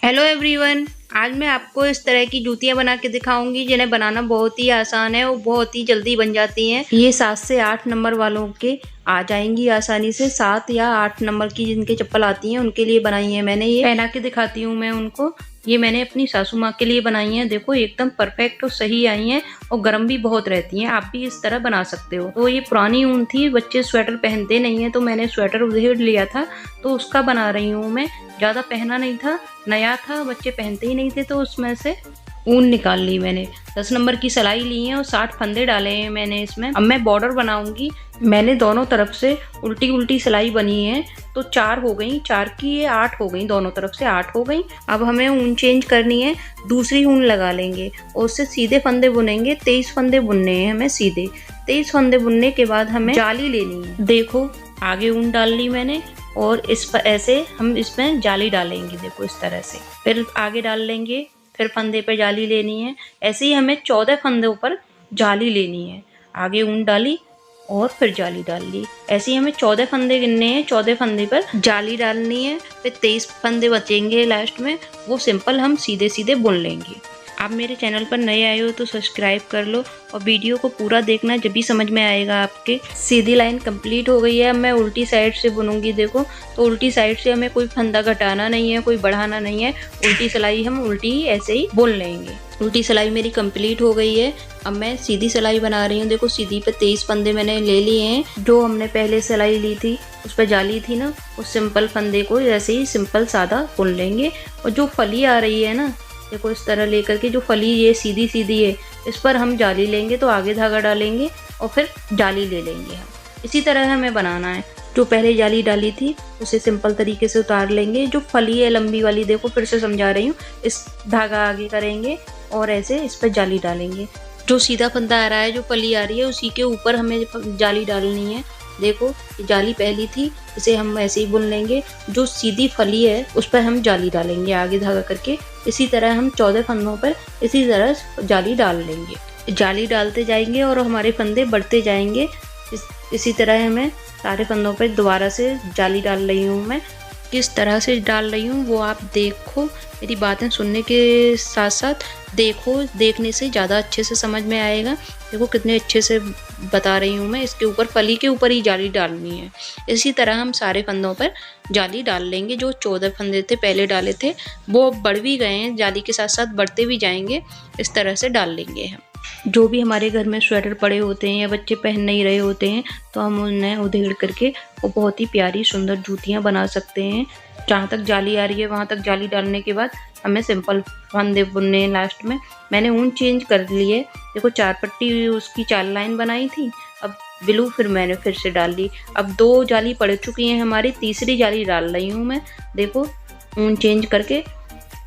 Hello everyone. आज मैं आपको इस तरह की जूतियां बना के दिखाऊंगी जिन्हें बनाना बहुत ही आसान है और बहुत ही जल्दी बन जाती हैं। ये 7 से 8 नंबर वालों के आ जाएंगी आसानी से। 7 या 8 नंबर की जिनके चप्पल आती हैं उनके लिए बनाई है मैंने। ये पहना के दिखाती हूँ मैं उनको। ये मैंने अपनी सासू माँ के लिए बनाई हैं। देखो एकदम परफेक्ट और सही आई हैं और गर्म भी बहुत रहती हैं। आप भी इस तरह बना सकते हो। तो ये पुरानी ऊन थी, बच्चे स्वेटर पहनते नहीं है तो मैंने स्वेटर उधेड़ लिया था तो उसका बना रही हूँ मैं। ज़्यादा पहना नहीं था, नया था, बच्चे पहनते ही नहीं थे तो उसमें से ऊन निकाल ली मैंने। 10 नंबर की सिलाई ली है और 60 फंदे डाले हैं मैंने इसमें। अब मैं बॉर्डर बनाऊंगी। मैंने दोनों तरफ से उल्टी उल्टी सिलाई बनी है तो 4 हो गई, 4 की ये 8 हो गई, दोनों तरफ से 8 हो गई। अब हमें ऊन चेंज करनी है, दूसरी ऊन लगा लेंगे और उससे सीधे फंदे बुनेंगे। 23 फंदे बुनने हैं हमें सीधे। 23 फंदे बुनने के बाद हमें जाली लेनी है। देखो आगे ऊन डाल ली मैंने और इस पर ऐसे हम इसमें जाली डालेंगे। देखो इस तरह से, फिर आगे डाल लेंगे, फिर फंदे पे जाली लेनी है। ऐसे ही हमें 14 फंदों पर जाली लेनी है। आगे ऊन डाली और फिर जाली डाल ली। ऐसे ही हमें 14 फंदे गिनने हैं, 14 फंदे पर जाली डालनी है। फिर 23 फंदे बचेंगे लास्ट में, वो सिंपल हम सीधे सीधे बुन लेंगे। आप मेरे चैनल पर नए आए हो तो सब्सक्राइब कर लो और वीडियो को पूरा देखना, जब भी समझ में आएगा आपके। सीधी लाइन कंप्लीट हो गई है। अब मैं उल्टी साइड से बुनूंगी। देखो तो उल्टी साइड से हमें कोई फंदा घटाना नहीं है, कोई बढ़ाना नहीं है। उल्टी सिलाई हम उल्टी ही ऐसे ही बुन लेंगे। उल्टी सिलाई मेरी कंप्लीट हो गई है। अब मैं सीधी सिलाई बना रही हूँ। देखो सीधी पे 23 फंदे मैंने ले लिए हैं। जो हमने पहले सिलाई ली थी उस पर जाली थी ना, उस सिंपल फंदे को ऐसे ही सिंपल सादा बुन लेंगे। और जो फली आ रही है ना, देखो इस तरह लेकर के जो फली ये सीधी सीधी है, इस पर हम जाली लेंगे तो आगे धागा डालेंगे और फिर जाली ले लेंगे हम। इसी तरह हमें बनाना है। जो पहले जाली डाली थी उसे सिंपल तरीके से उतार लेंगे। जो फली है लंबी वाली, देखो फिर से समझा रही हूँ, इस धागा आगे करेंगे और ऐसे इस पर जाली डालेंगे। जो सीधा फंदा आ रहा है, जो फली आ रही है, उसी के ऊपर हमें जाली डालनी है। देखो ये जाली पहली थी, इसे हम ऐसे ही बुन लेंगे। जो सीधी फली है उस पर हम जाली डालेंगे आगे धागा करके। इसी तरह हम 14 फंदों पर इसी तरह जाली डाल लेंगे। जाली डालते जाएंगे और हमारे फंदे बढ़ते जाएंगे। इसी तरह हमें सारे फंदों पर दोबारा से जाली डाल रही हूँ मैं। किस तरह से डाल रही हूँ वो आप देखो। मेरी बातें सुनने के साथ साथ देखो, देखने से ज़्यादा अच्छे से समझ में आएगा। देखो कितने अच्छे से बता रही हूँ मैं। इसके ऊपर फली के ऊपर ही जाली डालनी है। इसी तरह हम सारे फंदों पर जाली डाल लेंगे। जो 14 फंदे थे पहले डाले थे वो बढ़ भी गए हैं, जाली के साथ साथ बढ़ते भी जाएंगे। इस तरह से डाल लेंगे हम। जो भी हमारे घर में स्वेटर पड़े होते हैं या बच्चे पहन नहीं रहे होते हैं तो हम उन्हें उधेड़ करके वो बहुत ही प्यारी सुंदर जूतियाँ बना सकते हैं। जहाँ तक जाली आ रही है वहाँ तक जाली डालने के बाद हमें सिंपल फंदे बुनने हैं। लास्ट में मैंने ऊन चेंज कर लिए। देखो 4 पट्टी उसकी 4 लाइन बनाई थी, अब ब्लू फिर मैंने फिर से डाल ली। अब 2 जाली पड़ चुकी हैं हमारी, तीसरी जाली डाल रही हूँ मैं। देखो ऊन चेंज करके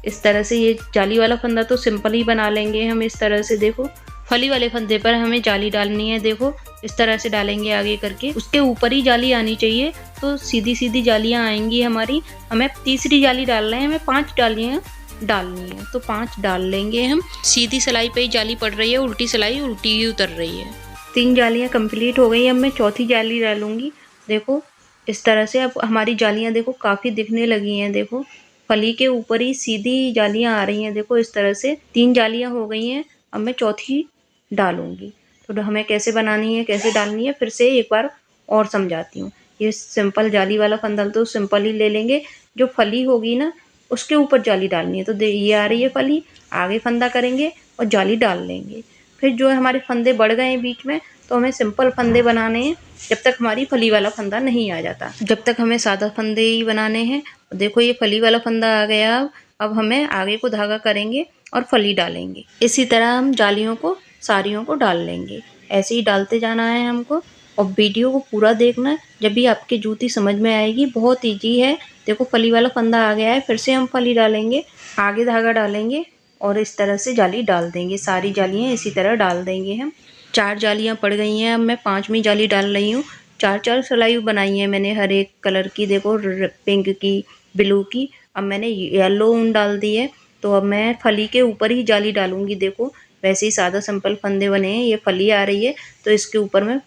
इस तरह से ये जाली वाला फंदा तो सिंपल ही बना लेंगे हम इस तरह से। देखो फली वाले फंदे पर हमें जाली डालनी है। देखो इस तरह से डालेंगे आगे करके, उसके ऊपर ही जाली आनी चाहिए तो सीधी सीधी जालियां आएंगी हमारी। हमें तीसरी जाली डाल रहे हैं, हमें 5 जालियां डालनी है तो 5 डाल लेंगे हम। सीधी सिलाई पे ही जाली पड़ रही है, उल्टी सिलाई उल्टी ही उतर रही है। 3 जालियां कंप्लीट हो गई। अब मैं चौथी जाली डालूंगी। देखो इस तरह से अब हमारी जालियां देखो काफ़ी दिखने लगी हैं। देखो फली के ऊपर ही सीधी जालियां आ रही हैं। देखो इस तरह से 3 जालियां हो गई हैं। अब मैं चौथी डालूंगी। तो हमें कैसे बनानी है, कैसे डालनी है, फिर से एक बार और समझाती हूँ। ये सिंपल जाली वाला फंदा तो सिंपल ही ले लेंगे। जो फली होगी ना उसके ऊपर जाली डालनी है। तो ये आ रही है फली, आगे फंदा करेंगे और जाली डाल लेंगे। फिर जो हमारे फंदे बढ़ गए हैं बीच में तो हमें सिंपल फंदे बनाने हैं जब तक हमारी फली वाला फंदा नहीं आ जाता। जब तक हमें सादा फंदे ही बनाने हैं। देखो ये फली वाला फंदा आ गया। अब हमें आगे को धागा करेंगे और फली डालेंगे। इसी तरह हम जालियों को सारियों को डाल लेंगे। ऐसे ही डालते जाना है हमको और वीडियो को पूरा देखना, जब भी आपकी जूती समझ में आएगी। बहुत ईजी है। देखो फली वाला फंदा आ गया है, फिर से हम फली डालेंगे, आगे धागा डालेंगे और इस तरह से जाली डाल देंगे। सारी जालियाँ इसी तरह डाल देंगे हम। 4 जालियाँ पड़ गई हैं। अब मैं 5वीं जाली डाल रही हूँ। 4-4 सिलाई बनाई है मैंने हर एक कलर की। देखो पिंक की, ब्लू की। अब मैंने येलो ऊन डाल दी है तो अब मैं फली के ऊपर ही जाली डालूंगी। देखो वैसे ही सादा सिंपल फंदे बने हैं। ये फली आ रही है तो इसके ऊपर मैं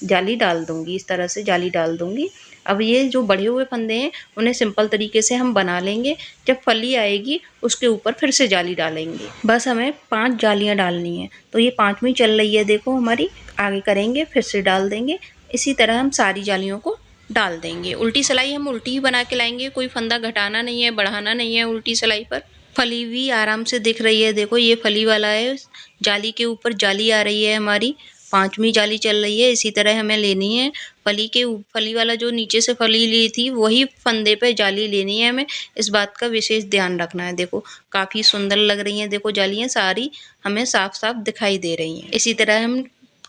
जाली डाल दूंगी। इस तरह से जाली डाल दूंगी। अब ये जो बढ़े हुए फंदे हैं उन्हें सिंपल तरीके से हम बना लेंगे। जब फली आएगी उसके ऊपर फिर से जाली डालेंगे। बस हमें 5 जालियाँ डालनी है। तो ये 5वीं चल रही है देखो हमारी, आगे करेंगे फिर से डाल देंगे। इसी तरह हम सारी जालियों को डाल देंगे। उल्टी सिलाई हम उल्टी ही बना के लाएंगे, कोई फंदा घटाना नहीं है, बढ़ाना नहीं है उल्टी सिलाई पर। फली भी आराम से दिख रही है देखो, ये फली वाला है, जाली के ऊपर जाली आ रही है हमारी, 5वीं जाली चल रही है। इसी तरह हमें लेनी है। फली वाला जो नीचे से फली ली थी वही फंदे पे जाली लेनी है हमें। इस बात का विशेष ध्यान रखना है। देखो काफी सुंदर लग रही हैं, देखो जालियां सारी हमें साफ साफ दिखाई दे रही हैं। इसी तरह हम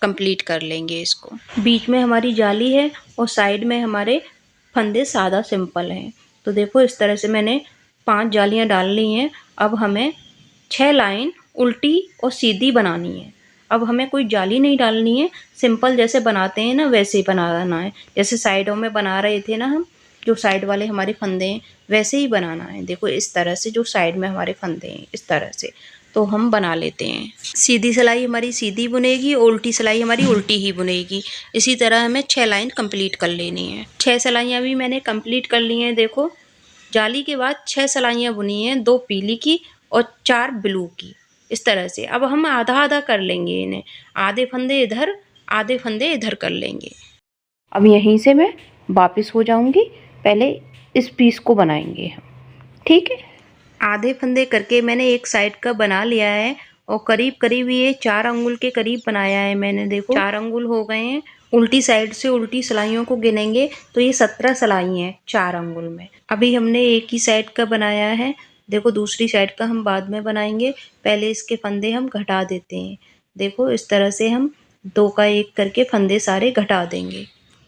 कंप्लीट कर लेंगे इसको। बीच में हमारी जाली है और साइड में हमारे फंदे सादा सिंपल हैं। तो देखो इस तरह से मैंने 5 जालियां डाल ली हैं। अब हमें 6 लाइन उल्टी और सीधी बनानी है। अब हमें कोई जाली नहीं डालनी है, सिंपल जैसे बनाते हैं ना वैसे ही बनाना है। जैसे साइडों में बना रहे थे ना हम, जो साइड वाले हमारे फंदे हैं वैसे ही बनाना है। देखो इस तरह से, जो साइड में हमारे फंदे हैं इस तरह से तो हम बना लेते हैं। सीधी सिलाई हमारी सीधी बुनेगी और उल्टी सिलाई हमारी उल्टी ही बुनेगी। इसी तरह हमें 6 लाइन कंप्लीट कर लेनी है। 6 सिलाइयाँ भी मैंने कंप्लीट कर ली हैं। देखो जाली के बाद 6 सिलाइयाँ बुनी हैं, 2 पीली की और 4 ब्लू की, इस तरह से। अब हम आधा आधा कर लेंगे इन्हें, आधे फंदे इधर आधे फंदे इधर कर लेंगे। अब यहीं से मैं वापस हो जाऊंगी, पहले इस पीस को बनाएंगे हम, ठीक है। आधे फंदे करके मैंने एक साइड का बना लिया है और करीब करीब ये 4 अंगुल के करीब बनाया है मैंने। देखो 4 अंगुल हो गए हैं। उल्टी साइड से उल्टी सिलाइयों को गिनेंगे तो ये 17 सिलाई हैं 4 अंगुल में। अभी हमने एक ही साइड का बनाया है। देखो दूसरी साइड का हम बाद में बनाएंगे, पहले इसके फंदे हम घटा देते हैं। देखो इस तरह से हम 2 का 1 करके फंदे सारे घटा देंगे।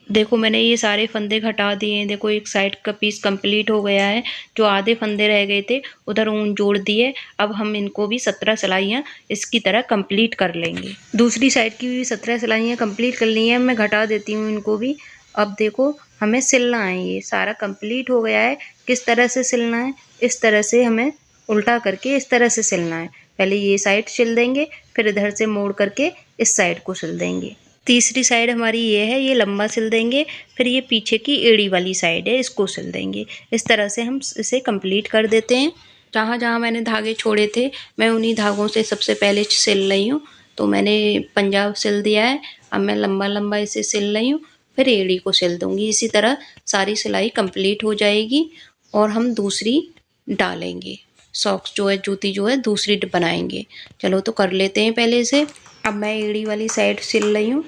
देखो मैंने ये सारे फंदे घटा दिए हैं। देखो एक साइड का पीस कंप्लीट हो गया है। जो आधे फंदे रह गए थे उधर ऊन जोड़ दिए। अब हम इनको भी 17 सिलाइयाँ इसकी तरह कंप्लीट कर लेंगे। दूसरी साइड की भी 17 सिलाइयाँ कंप्लीट कर ली हैं। मैं घटा देती हूँ इनको भी। अब देखो हमें सिलना है, ये सारा कंप्लीट हो गया है। किस तरह से सिलना है, इस तरह से हमें उल्टा करके इस तरह से सिलना है। पहले ये साइड सिल देंगे, फिर इधर से मोड़ करके इस साइड को सिल देंगे। तीसरी साइड हमारी ये है, ये लंबा सिल देंगे। फिर ये पीछे की एड़ी वाली साइड है, इसको सिल देंगे। इस तरह से हम इसे कंप्लीट कर देते हैं। जहाँ जहाँ मैंने धागे छोड़े थे मैं उन्हीं धागों से सबसे पहले सिल रही हूँ। तो मैंने पंजाब सिल दिया है। अब मैं लंबा लंबा इसे सिल रही हूँ, फिर एड़ी को सिल दूँगी। इसी तरह सारी सिलाई कंप्लीट हो जाएगी और हम दूसरी डालेंगे। सॉक्स जो है, जूती जो है दूसरी बनाएंगे। चलो तो कर लेते हैं पहले इसे। अब मैं एड़ी वाली साइड सिल रही हूँ,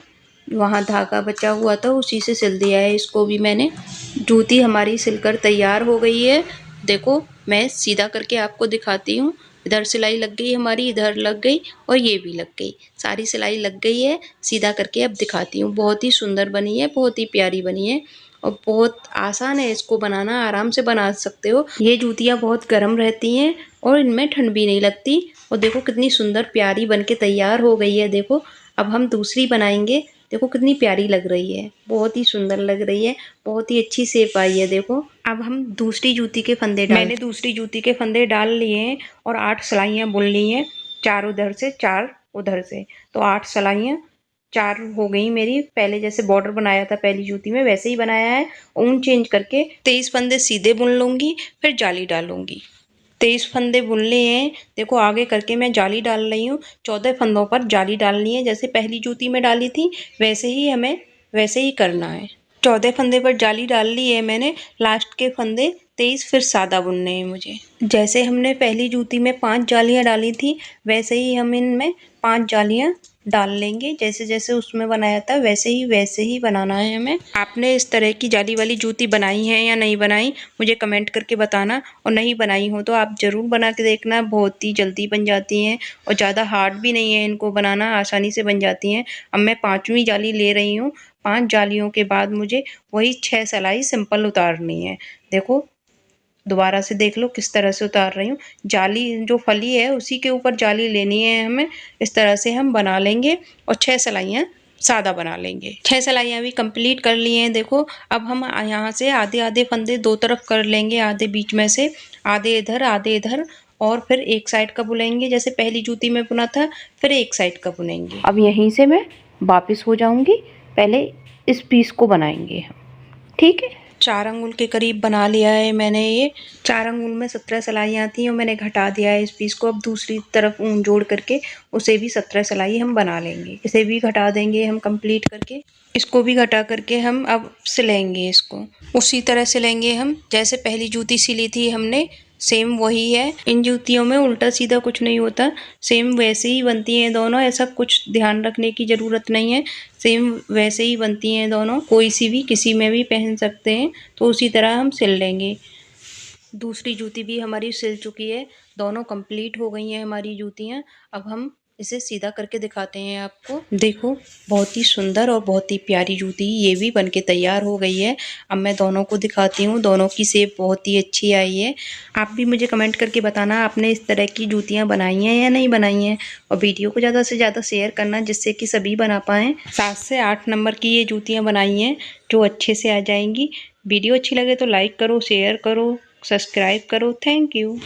वहाँ धागा बचा हुआ था उसी से सिल दिया है इसको भी मैंने। जूती हमारी सिलकर तैयार हो गई है। देखो मैं सीधा करके आपको दिखाती हूँ। इधर सिलाई लग गई हमारी, इधर लग गई और ये भी लग गई, सारी सिलाई लग गई है। सीधा करके अब दिखाती हूँ। बहुत ही सुंदर बनी है, बहुत ही प्यारी बनी है और बहुत आसान है इसको बनाना, आराम से बना सकते हो। ये जूतियाँ बहुत गर्म रहती हैं और इनमें ठंड भी नहीं लगती। और देखो कितनी सुंदर प्यारी बन के तैयार हो गई है। देखो अब हम दूसरी बनाएंगे। देखो कितनी प्यारी लग रही है, बहुत ही सुंदर लग रही है, बहुत ही अच्छी शेप आई है। देखो अब हम दूसरी जूती के फंदे मैंने दूसरी जूती के फंदे डाल लिए हैं और 8 सिलाइयाँ बुन ली हैं, 4 उधर से 4 उधर से। तो 8 सिलाइयाँ 4 हो गई मेरी। पहले जैसे बॉर्डर बनाया था पहली जूती में वैसे ही बनाया है। ऊन चेंज करके 23 फंदे सीधे बुन लूँगी, फिर जाली डालूँगी। 23 फंदे बुन लिए हैं। देखो आगे करके मैं जाली डाल रही हूँ। 14 फंदों पर जाली डालनी है, जैसे पहली जूती में डाली थी वैसे ही हमें वैसे ही करना है। 14 फंदे पर जाली डाल ली है मैंने। लास्ट के फंदे 23 फिर सादा बुनने हैं मुझे। जैसे हमने पहली जूती में 5 जालियाँ डाली थी वैसे ही हम इनमें 5 जालियाँ डाल लेंगे। जैसे जैसे उसमें बनाया था वैसे ही बनाना है हमें। आपने इस तरह की जाली वाली जूती बनाई है या नहीं बनाई मुझे कमेंट करके बताना, और नहीं बनाई हो तो आप ज़रूर बना के देखना। बहुत ही जल्दी बन जाती हैं और ज़्यादा हार्ड भी नहीं है इनको बनाना, आसानी से बन जाती हैं। अब मैं 5वीं जाली ले रही हूँ। 5 जालियों के बाद मुझे वही 6 सिलाई सिंपल उतारनी है। देखो दोबारा से देख लो किस तरह से उतार रही हूँ। जाली जो फली है उसी के ऊपर जाली लेनी है हमें। इस तरह से हम बना लेंगे और 6 सिलाइयाँ सादा बना लेंगे। 6 सिलाइयाँ भी कंप्लीट कर ली हैं। देखो अब हम यहाँ से आधे आधे फंदे 2 तरफ कर लेंगे, आधे बीच में से, आधे इधर और फिर एक साइड का बुनेंगे जैसे पहली जूती में बुना था, फिर एक साइड का बुनेंगे। अब यहीं से मैं वापस हो जाऊंगी, पहले इस पीस को बनाएंगे हम, ठीक है। 4 अंगुल के करीब बना लिया है मैंने। ये 4 अंगुल में 17 सिलाइयाँ थी और मैंने घटा दिया है इस पीस को। अब दूसरी तरफ ऊन जोड़ करके उसे भी 17 सिलाई हम बना लेंगे। इसे भी घटा देंगे हम कंप्लीट करके। इसको भी घटा करके हम अब सिलेंगे इसको। उसी तरह सिलेंगे हम जैसे पहली जूती सिली थी हमने, सेम वही है। इन जूतियों में उल्टा सीधा कुछ नहीं होता, सेम वैसे ही बनती हैं दोनों। ऐसा कुछ ध्यान रखने की ज़रूरत नहीं है, सेम वैसे ही बनती हैं दोनों। कोई सी भी किसी में भी पहन सकते हैं। तो उसी तरह हम सिल लेंगे। दूसरी जूती भी हमारी सिल चुकी है, दोनों कंप्लीट हो गई हैं हमारी जूतियाँ। अब हम इसे सीधा करके दिखाते हैं आपको। देखो, बहुत ही सुंदर और बहुत ही प्यारी जूती ये भी बनके तैयार हो गई है। अब मैं दोनों को दिखाती हूँ। दोनों की शेप बहुत ही अच्छी आई है। आप भी मुझे कमेंट करके बताना आपने इस तरह की जूतियाँ बनाई हैं या नहीं बनाई हैं, और वीडियो को ज़्यादा से ज़्यादा शेयर करना जिससे कि सभी बना पाएँ। 7 से 8 नंबर की ये जूतियाँ बनाई हैं जो अच्छे से आ जाएंगी। वीडियो अच्छी लगे तो लाइक करो, शेयर करो, सब्सक्राइब करो। Thank you.